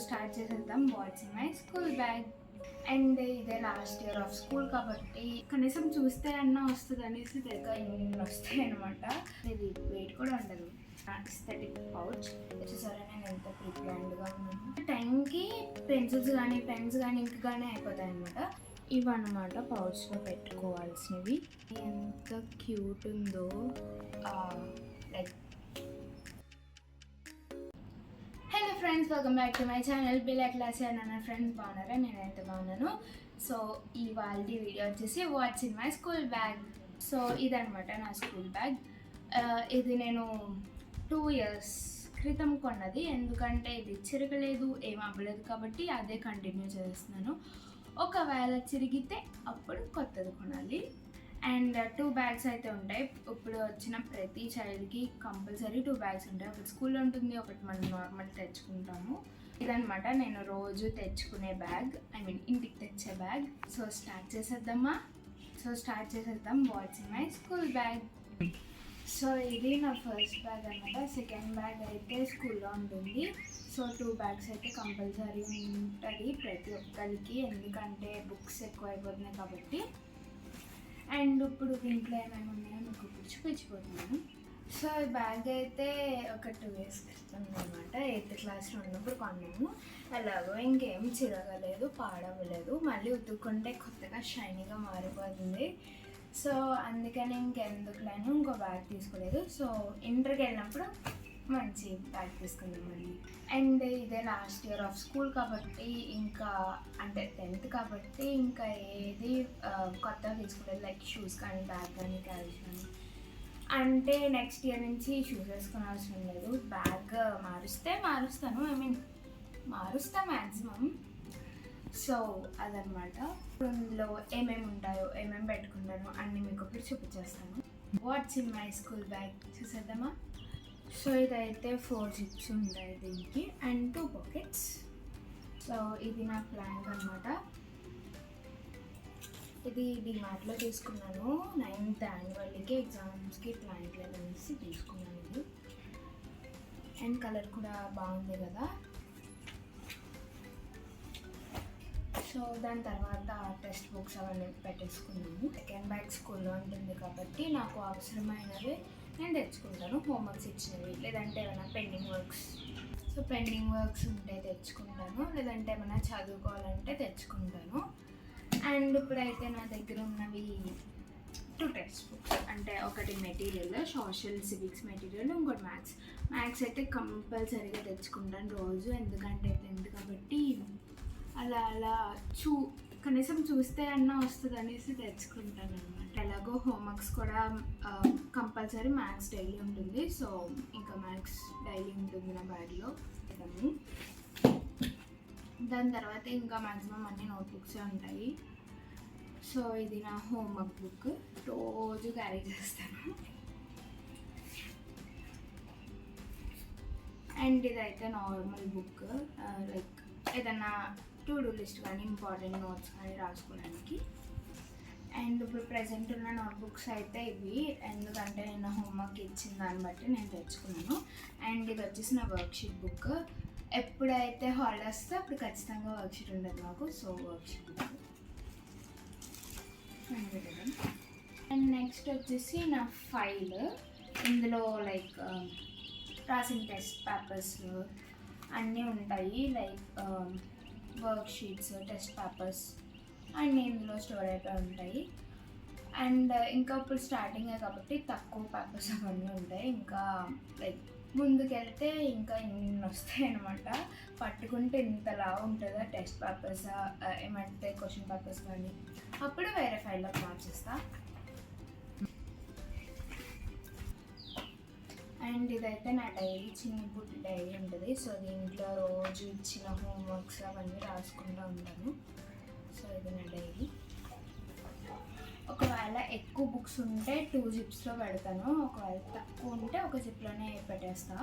Start చేసేద్దాం watts in my school bag. And ఇదే last year of school కాబట్టి కనీసం చూస్తే అన్న వస్తుంది అనేసి దగ్గర ఇన్ని వస్తాయి అనమాట. ఇది వెయిట్ కూడా ఉండదు. ఎస్థెటిక్ పౌచ్ వచ్చేసరి నేను ఎంత ప్రిప్లాన్డ్గా ఉన్నాను. టైంకి పెన్సిల్స్ కానీ పెన్స్ కానీ ఇంక్ కానీ అయిపోతాయి అనమాట. ఇవన్నమాట పౌచ్లో పెట్టుకోవాల్సినవి. ఎంత క్యూట్ ఉందో. Like hello friends, welcome back to my channel బిలా క్లాస్. నా ఫ్రెండ్స్ బాగున్నారా? నేనైతే బాగున్నాను. సో ఇవాళ వీడియో వచ్చేసి what's in my school bag. So ఇదనమాట నా స్కూల్ బ్యాగ్. ఇది నేను 2 years క్రితం కొన్నది. ఎందుకంటే ఇది చిరగలేదు, ఏం అవ్వలేదు కాబట్టి అదే కంటిన్యూ చేస్తున్నాను. ఒకవేళ చిరిగితే అప్పుడు కొత్తది కొనాలి. అండ్ 2 bags అయితే ఉంటాయి. ఇప్పుడు వచ్చిన ప్రతి చైల్డ్కి కంపల్సరీ 2 bags ఉంటాయి. ఒకటి స్కూల్లో ఉంటుంది, ఒకటి మనం నార్మల్ తెచ్చుకుంటాము. ఇదనమాట నేను రోజు తెచ్చుకునే బ్యాగ్, ఇంటికి తెచ్చే బ్యాగ్. సో స్టార్ట్ చేసేద్దాం watts in my school bag. So ఇది నా ఫస్ట్ బ్యాగ్ అనమాట. సెకండ్ బ్యాగ్ అయితే స్కూల్లో ఉంటుంది. సో 2 bags అయితే కంపల్సరీ ఉంటుంది ప్రతి ఒక్కరికి, ఎందుకంటే బుక్స్ ఎక్కువ అయిపోతున్నాయి కాబట్టి. అండ్ ఇప్పుడు దీంట్లో ఏమేమి ఉన్నాయో మీకు ఇప్పుడు చూపించిపోతున్నాను. సో ఈ బ్యాగ్ అయితే ఒక 2 years క్రితం అనమాట. 8th క్లాస్లో ఉన్నప్పుడు కొన్నాము. అలాగో ఇంకేం చిరగలేదు, పాడవలేదు. మళ్ళీ ఉతుక్కుంటే కొత్తగా షైనీగా మారిపోతుంది. సో అందుకని ఇంకెందుకులేను ఇంకో బ్యాగ్ తీసుకోలేదు. సో ఇంటర్కి వెళ్ళినప్పుడు మంచి బ్యాగ్ తీసుకుందాం మళ్ళీ. అండ్ ఇదే లాస్ట్ ఇయర్ ఆఫ్ స్కూల్ కాబట్టి, ఇంకా అంటే 10th కాబట్టి ఇంకా ఏది కొత్తగా తీసుకోలేదు. లైక్ షూస్ కానీ బ్యాగ్ కానీ క్యారేజ్ కానీ. అంటే నెక్స్ట్ ఇయర్ నుంచి షూస్ వేసుకోవాల్సిన లేదు. బ్యాగ్ మారుస్తాను, మారుస్తా మ్యాక్సిమం. సో అదనమాట. ఇందులో ఏమేమి ఉంటాయో, ఏమేమి పెట్టుకుంటానో అన్నీ మీకు ఒకటి చూపించేస్తాను. Watts in my school bag చూసేద్దామా? సో ఇదైతే 4 zips ఉంటాయి దీనికి అండ్ 2 pockets. సో ఇది నా ప్లాంక్ అనమాట. ఇది డిమార్ట్లో తీసుకున్నాను. 9th annualకి ఎగ్జామ్స్కి ప్లాంక్ అనేసి తీసుకున్నాను ఇది. అండ్ కలర్ కూడా బాగుంది కదా. సో దాని తర్వాత టెక్స్ట్ బుక్స్ అవన్నీ పెట్టేసుకున్నాను. సెకండ్ బ్యాగ్ స్కూల్లో ఉంటుంది కాబట్టి నాకు అవసరమైనవి నేను తెచ్చుకుంటాను. హోంవర్క్స్ ఇచ్చినవి, లేదంటే ఏమైనా పెండింగ్ వర్క్స్ ఉంటే తెచ్చుకుంటాను, లేదంటే ఏమైనా చదువుకోవాలంటే తెచ్చుకుంటాను. అండ్ ఇప్పుడైతే నా దగ్గర ఉన్నవి 2 టెక్స్ట్ బుక్స్. అంటే ఒకటి మెటీరియల్, సోషల్ సివిక్స్ మెటీరియల్, ఇంకోటి మ్యాథ్స్ అయితే కంపల్సరీగా తెచ్చుకుంటాను రోజు. ఎందుకంటే 10th కాబట్టి అలా కనీసం చూస్తే అన్న వస్తుంది అనేసి తెచ్చుకుంటాను అనమాట. ఎలాగో హోంవర్క్స్ కూడా కంపల్సరీ మ్యాథ్స్ డైలీ ఉంటుంది. సో ఇంకా మ్యాథ్స్ డైలీ ఉంటుంది నా బ్యాగ్లో. దాని తర్వాత ఇంకా మ్యాక్సిమం అన్ని నోట్బుక్సే ఉంటాయి. సో ఇది నా హోంవర్క్ బుక్, రోజు క్యారీ చేస్తాను. అండ్ ఇదైతే నార్మల్ బుక్, లైక్ ఏదన్నా టు-డూ లిస్ట్ కానీ ఇంపార్టెంట్ నోట్స్ కానీ రాసుకోవడానికి. అండ్ ఇప్పుడు ప్రజెంట్ ఉన్న నోట్బుక్స్ అయితే ఇవి, ఎందుకంటే నేను హోంవర్క్ ఇచ్చిన దాన్ని బట్టి నేను తెచ్చుకున్నాను. అండ్ ఇది వచ్చేసి నా వర్క్షీట్ బుక్. ఎప్పుడైతే హాలిడేస్ వస్తే అప్పుడు ఖచ్చితంగా వర్క్షీట్ ఉండదు నాకు. So worksheet book. And next వచ్చేసి నా ఫైల్. ఇందులో లైక్ రాసిన టెస్ట్ పేపర్స్ అన్నీ ఉంటాయి. Like work sheets, test papers అన్నీ ఇందులో స్టోర్ అయిపోయి ఉంటాయి. అండ్ ఇంకా ఇప్పుడు స్టార్టింగే కాబట్టి తక్కువ పేపర్స్ అవన్నీ ఉంటాయి. ఇంకా లైక్ ముందుకెళ్తే ఇంకా ఇన్ని వస్తాయి అనమాట. పట్టుకుంటే ఇంతలా ఉంటుందా టెస్ట్ పేపర్స్, ఏమంటే క్వశ్చన్ పేపర్స్ కానీ. అప్పుడు వేరే ఫైల్లోకి మార్చేస్తా. అండ్ ఇదైతే నా డైరీ, చిన్నప్పుడు డైరీ ఉంటుంది. సో దీంట్లో రోజు ఇచ్చిన హోంవర్క్స్ అవన్నీ రాసుకుంటూ ఉంటాను. సో ఇది నా డైరీ. ఒకవేళ ఎక్కువ బుక్స్ ఉంటే 2 zipsలో పెడతాను. ఒకవేళ తక్కువ ఉంటే ఒక జిప్లోనే పెట్టేస్తా.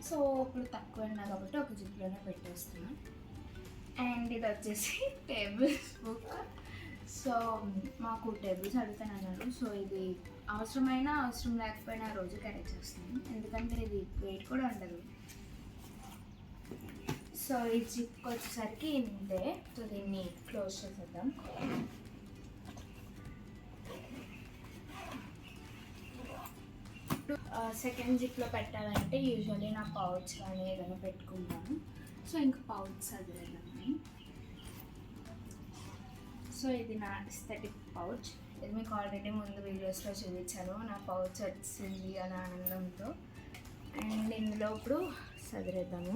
సో ఇప్పుడు తక్కువ ఉన్నా కాబట్టి ఒక జిప్లోనే పెట్టేస్తాను. అండ్ ఇది వచ్చేసి టేబుల్స్ బుక్. సో మాకు టేబుల్స్ అడుగుతానన్నారు. సో ఇది అవసరమైనా అవసరం లేకపోయినా రోజు క్యారీ చేస్తాను, ఎందుకంటే ఇది వెయిట్ కూడా ఉండదు. సో ఈ జిప్కి వచ్చేసరికి ఇంతే. సో దీన్ని క్లోజ్ చేసేద్దాం. సెకండ్ జిప్లో పెట్టాలంటే యూజువల్లీ నా పౌచ్ కానీ ఏదైనా పెట్టుకుంటాను. సో ఇంకా పౌచ్ చదివేద్దామని. సో ఇది నా ఎస్థెటిక్ పౌచ్. ఇది మీకు ఆల్రెడీ ముందు వీడియోస్లో చూపించాను. నా పౌచ్ వచ్చింది అని ఆనందంతో. అండ్ ఇందులో ఇప్పుడు చదివేద్దాము.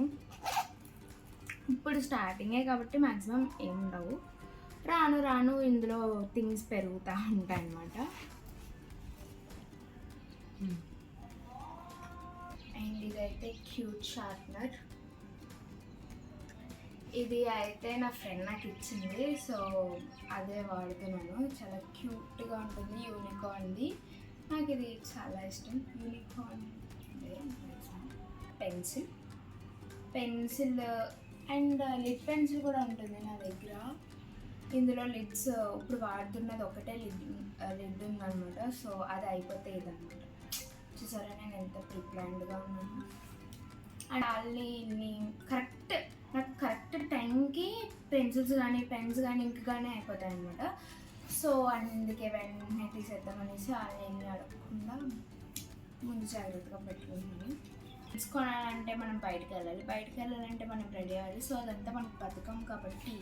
ఇప్పుడు స్టార్టింగే కాబట్టి మ్యాక్సిమం ఏం ఉండవు. రాను రాను ఇందులో థింగ్స్ పెరుగుతూ ఉంటాయి అన్నమాట. అండ్ ఇదైతే క్యూట్ షార్ప్నర్. ఇది అయితే నా ఫ్రెండ్ నాకు ఇచ్చింది. సో అదే వాడుతున్నాను. చాలా క్యూట్గా ఉంటుంది. యూనికార్న్ది. నాకు ఇది చాలా ఇష్టం. Unicorn pencil and lid pencil కూడా ఉంటుంది నా దగ్గర. ఇందులో లిడ్స్ ఇప్పుడు వాడుతున్నది ఒకటే లిడ్ ఉందన్నమాట. సో అది అయిపోతే ఇదన్నమాట. చూసారా నేను ఎంత ప్రిప్లాన్డ్గా ఉన్నాను. అండ్ వాళ్ళని నాకు కరెక్ట్ టైంకి పెన్సిల్స్ కానీ పెన్స్ కానీ ఇంక్ కానీ అయిపోతాయి అనమాట. సో అందుకే వెంటనే తీసేద్దామనేసి వాళ్ళని అడగకుండా ముందు జాగ్రత్తగా పెట్టుకుంటున్నాను. కొనాలంటే మనం బయటకు వెళ్ళాలంటే మనం రెడీ అవ్వాలి. సో అదంతా మనకు బతుకం కాబట్టి.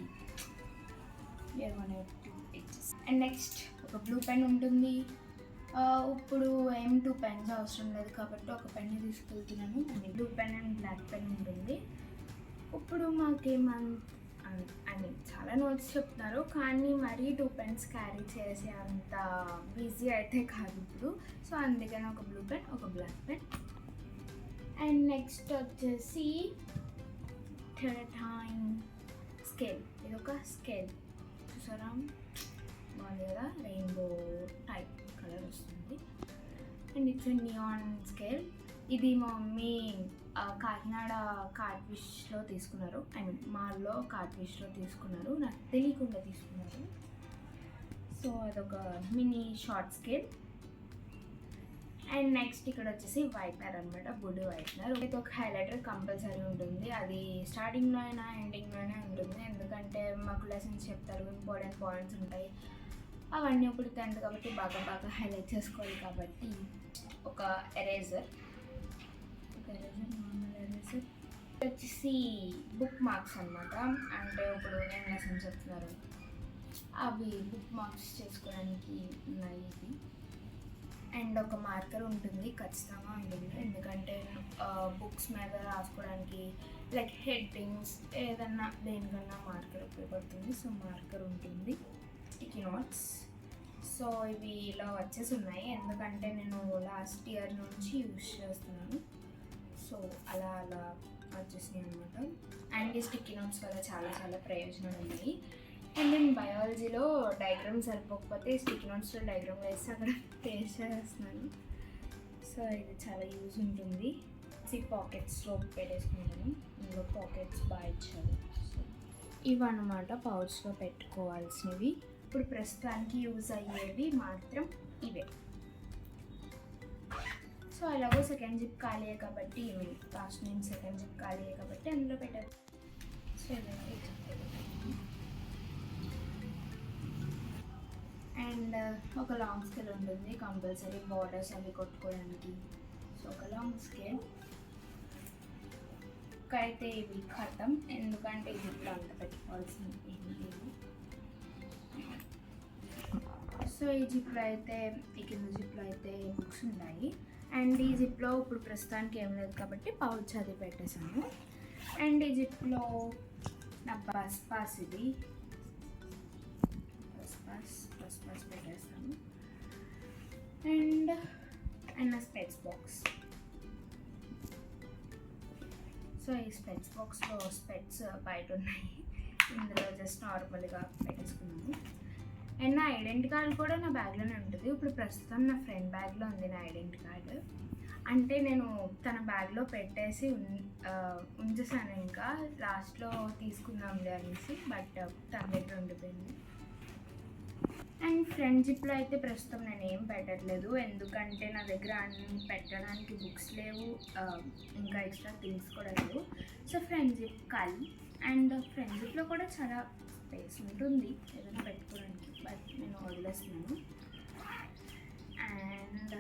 అండ్ నెక్స్ట్ ఒక బ్లూ పెన్ ఉంటుంది. ఇప్పుడు ఏం 2 పెన్స్ అవసరం లేదు కాబట్టి ఒక పెన్ తీసుకెళ్తున్నాను. Blue pen and black pen ఉంటుంది. ఇప్పుడు మాకేమని చాలా నోట్స్ చెప్తున్నారు కానీ మరీ 2 పెన్స్ క్యారీ చేసే అంత బిజీ అయితే కాదు ఇప్పుడు. సో అందుకని ఒక బ్లూ పెన్ ఒక బ్లాక్ పెన్. అండ్ నెక్స్ట్ వచ్చేసి స్కేల్. ఇది ఒక స్కేల్ చూసారా, బాగుంది కదా, రెయిన్బో టైప్ కలర్ వస్తుంది. And it's neon scale. ఇది మా మమ్మీ కాకినాడ కార్ట్ ఫిష్లో తీసుకున్నారు. ఐ మీన్ మాల్లో కార్ట్ ఫిష్లో తీసుకున్నారు. నాకు తెలియకుండా తీసుకున్నారు. సో అదొక mini short scale. And next ఇక్కడ వచ్చేసి వైట్నర్ అనమాట, బుడ్డి వైట్నర్. అయితే ఒక హైలైటర్ కంపల్సరీ ఉంటుంది. అది స్టార్టింగ్లో అయినా ఎండింగ్లోనే ఉంటుంది. ఎందుకంటే మాకు లెసన్స్ చెప్తారు, ఇంపార్టెంట్ పాయింట్స్ ఉంటాయి. అవన్నీ ఇప్పుడు 10th కాబట్టి బాగా హైలైట్ చేసుకోవాలి కాబట్టి ఒక ఎరేజర్. నార్మల్ ఎరేజర్ వచ్చేసి బుక్ మార్క్స్ అనమాట. అంటే ఇప్పుడు నేను లెసన్స్ చెప్తున్నారు అవి బుక్ మార్క్స్ చేసుకోవడానికి ఉన్నాయి ఇది. అండ్ ఒక మార్కర్ ఉంటుంది, ఖచ్చితంగా ఉంటుంది. ఎందుకంటే బుక్స్ మీద రాసుకోవడానికి లైక్ హెడ్డింగ్స్ ఏదన్నా దేనికన్నా మార్కర్ ఉపయోగపడుతుంది. సో మార్కర్ ఉంటుంది. Sticky notes. సో ఇవి ఇలా వచ్చేసి ఉన్నాయి ఎందుకంటే నేను లాస్ట్ ఇయర్ నుంచి యూజ్ చేస్తున్నాను. సో అలా వచ్చేసినాయి అనమాట. అండ్ ఈ స్టిక్కీ నోట్స్ వల్ల చాలా ప్రయోజనాలు ఉన్నాయి. అండ్ నేను బయాలజీలో డయాగ్రామ్ సరిపోకపోతే స్టిక్కీ నోట్స్లో డయాగ్రామ్ వేసి అక్కడ పేస్ట్ చేస్తున్నాను. సో ఇది చాలా యూజ్ ఉంటుంది. పాకెట్స్లో పెట్టేసుకున్నాను. ఇందులో పాకెట్స్ బాగా ఇచ్చారు. సో ఇవన్నమాట పౌచ్లో పెట్టుకోవాల్సినవి. ఇప్పుడు ప్రస్తుతానికి యూజ్ అయ్యేవి మాత్రం ఇవే. సో అలాగో సెకండ్ జిప్ ఖాళీ కాబట్టి లాస్ట్ నేను సెకండ్ జిప్ ఖాళీ కాబట్టి అందులో పెట్టాను. సో అండ్ ఒక లాంగ్ స్కేల్ ఉంటుంది కంపల్సరీ బార్డర్స్ అవి కొట్టుకోవడానికి. సో ఒక లాంగ్ స్కేల్. అయితే ఇవి ఖతం ఎందుకంటే ఈ జిప్లో అంత పెట్టుకోవాల్సింది ఏమి లేదు. సో ఈ జిప్లో అయితే ఈ కింద జిప్లో అయితే బుక్స్ ఉన్నాయి. అండ్ ఈ జిప్లో ఇప్పుడు ప్రస్తుతానికి ఏం లేదు కాబట్టి పౌచ్ అది పెట్టేశాను. అండ్ ఈ జిప్లో నా బస్ పాస్ ఇది బస్ పాస్ పెట్టేస్తాను. అండ్ నా స్పెట్స్ బాక్స్. సో ఈ స్పెట్స్ బాక్స్లో స్పెట్స్ బయట ఉన్నాయి, ఇందులో జస్ట్ నార్మల్గా పెట్టేసుకున్నాను. అండ్ నా ఐడెంటిటీ కార్డ్ కూడా నా బ్యాగ్లోనే ఉంటుంది. ఇప్పుడు ప్రస్తుతం నా ఫ్రెండ్ బ్యాగ్లో ఉంది నా ఐడెంటిటీ కార్డు. అంటే నేను తన బ్యాగ్లో పెట్టేసి ఉంచేసాను. ఇంకా లాస్ట్లో తీసుకుందాంలే అనేసి, బట్ తన దగ్గర ఉండిపోయింది. అండ్ ఫ్రంట్ జిప్లో అయితే ప్రస్తుతం నేను ఏం పెట్టట్లేదు, ఎందుకంటే నా దగ్గర అన్ని పెట్టడానికి బుక్స్ లేవు, ఇంకా ఎక్స్ట్రా థింగ్స్ కూడా లేవు. సో ఫ్రంట్ జిప్ ఖాళీ. అండ్ ఫ్రంట్ జిప్లో కూడా చాలా స్పేస్ ఉంటుంది ఏదైనా పెట్టుకోవడానికి, బట్ నేను వదిలేస్తున్నాను. అండ్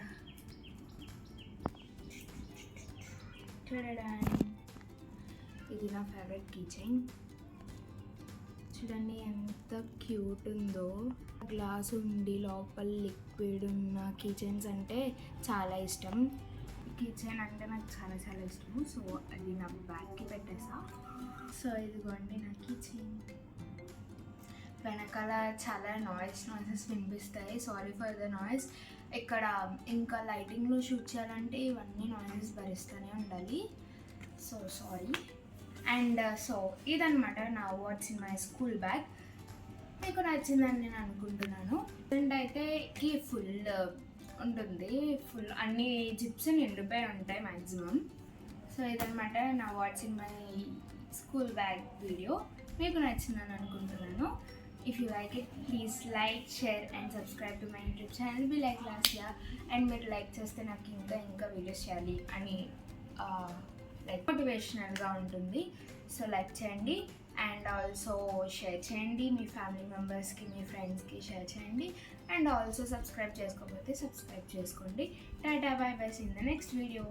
ఇది నా ఫేవరెట్ కీ చైన్. చూడండి ఎంత క్యూట్ ఉందో. గ్లాస్ ఉండి లోపల లిక్విడ్ ఉన్న కీ చైన్స్ అంటే చాలా ఇష్టం. కీ చైన్ అంటే నాకు చాలా చాలా ఇష్టము. సో అది నా బ్యాగ్కి పెట్టేసా. సో ఇదిగోండి నా కీ చైన్. వెనకాల చాలా నాయిసెస్ వినిపిస్తాయి, సారీ ఫర్ ద నాయిస్. ఇక్కడ ఇంకా లైటింగ్లో షూట్ చేయాలంటే ఇవన్నీ నాయిసెస్ భరిస్తూనే ఉండాలి, సో సారీ. అండ్ సో ఇదనమాట నా what's in my school bag. మీకు నచ్చిందని నేను అనుకుంటున్నాను. అండ్ అయితే ఈ ఫుల్ ఉంటుంది, ఫుల్ అన్ని జిప్స్ నిండిపోయి ఉంటాయి మ్యాక్సిమం. సో ఇదనమాట నా what's in my school bag video. మీకు నచ్చిందని అనుకుంటున్నాను. If you like it please like, share and subscribe to my YouTube channel be like Lasya. And మీరు లైక్ చేస్తే నాకు ఇంకా వీడియోస్ చేయాలి అని లైక్ మోటివేషనల్గా ఉంటుంది. సో లైక్ చేయండి అండ్ ఆల్సో షేర్ చేయండి, మీ ఫ్యామిలీ మెంబర్స్కి, మీ ఫ్రెండ్స్కి షేర్ చేయండి. అండ్ ఆల్సో సబ్స్క్రైబ్ చేసుకోకపోతే సబ్స్క్రైబ్ చేసుకోండి. Tata bye bye, see in the next video.